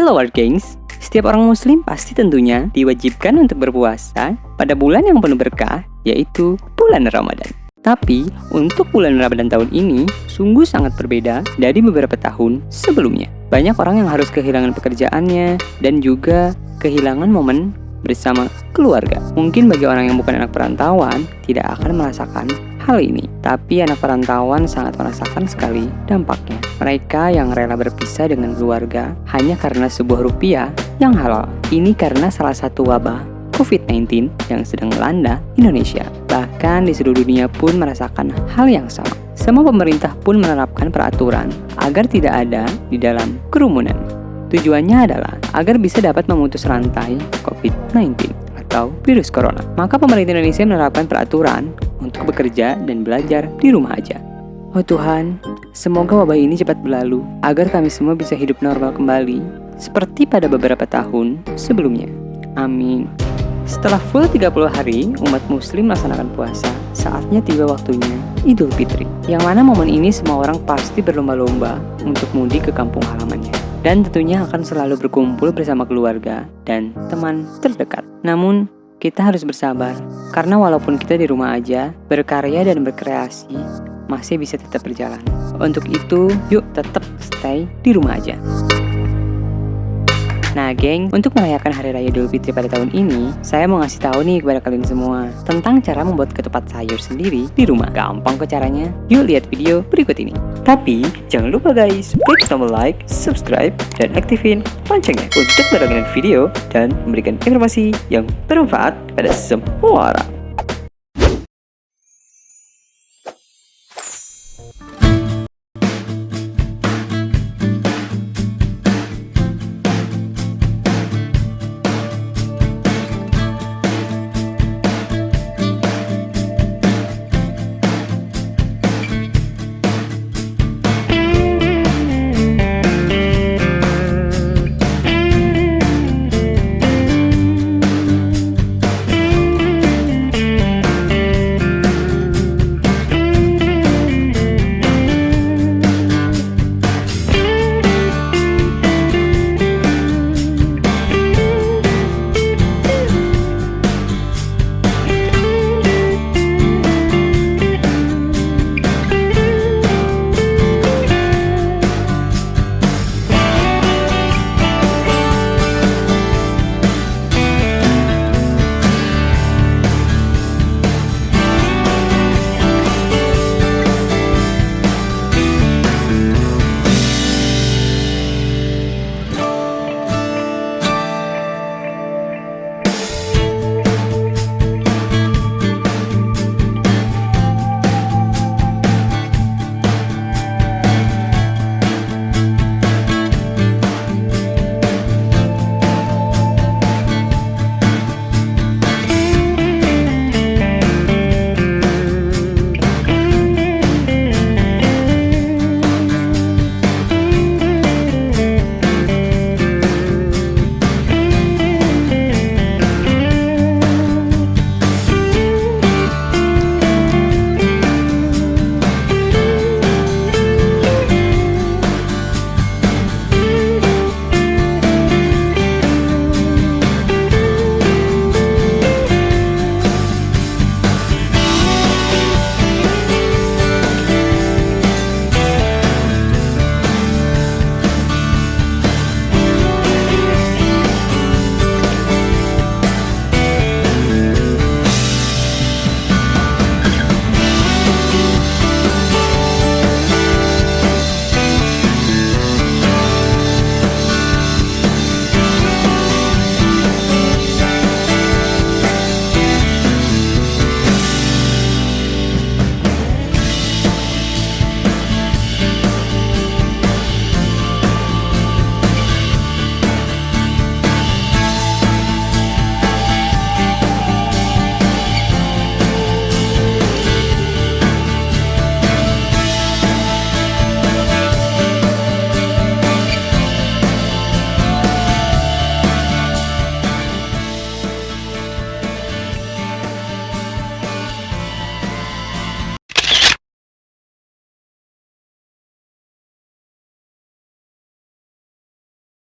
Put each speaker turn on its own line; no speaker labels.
Hello Art Gangs, setiap orang muslim pasti tentunya diwajibkan untuk berpuasa pada bulan yang penuh berkah, yaitu bulan Ramadan. Tapi untuk bulan Ramadan tahun ini sungguh sangat berbeda dari beberapa tahun sebelumnya. Banyak orang yang harus kehilangan pekerjaannya dan juga kehilangan momen bersama keluarga. Mungkin bagi orang yang bukan anak perantauan tidak akan merasakan hal ini, tapi anak perantauan sangat merasakan sekali dampaknya. Mereka yang rela berpisah dengan keluarga hanya karena sebuah rupiah yang halal. Ini karena salah satu wabah COVID-19 yang sedang melanda Indonesia. Bahkan di seluruh dunia pun merasakan hal yang sama. Semua pemerintah pun menerapkan peraturan agar tidak ada di dalam kerumunan. Tujuannya adalah agar bisa dapat memutus rantai COVID-19 atau virus corona. Maka pemerintah Indonesia menerapkan peraturan untuk bekerja dan belajar di rumah aja. Oh Tuhan, semoga wabah ini cepat berlalu agar kami semua bisa hidup normal kembali seperti pada beberapa tahun sebelumnya. Amin. Setelah full 30 hari, umat muslim melaksanakan puasa, saatnya tiba waktunya Idul Fitri. Yang mana momen ini semua orang pasti berlomba-lomba untuk mudik ke kampung halamannya. Dan tentunya akan selalu berkumpul bersama keluarga dan teman terdekat. Namun, kita harus bersabar, karena walaupun kita di rumah aja, berkarya dan berkreasi masih bisa tetap berjalan. Untuk itu, yuk tetap stay di rumah aja. Nah geng, untuk merayakan Hari Raya Idul Fitri pada tahun ini, saya mau ngasih tahu nih kepada kalian semua tentang cara membuat ketupat sayur sendiri di rumah. Gampang kok caranya, yuk lihat video berikut ini. Tapi, jangan lupa guys, klik tombol like, subscribe, dan aktifin loncengnya untuk mendapatkan video dan memberikan informasi yang bermanfaat pada semua orang.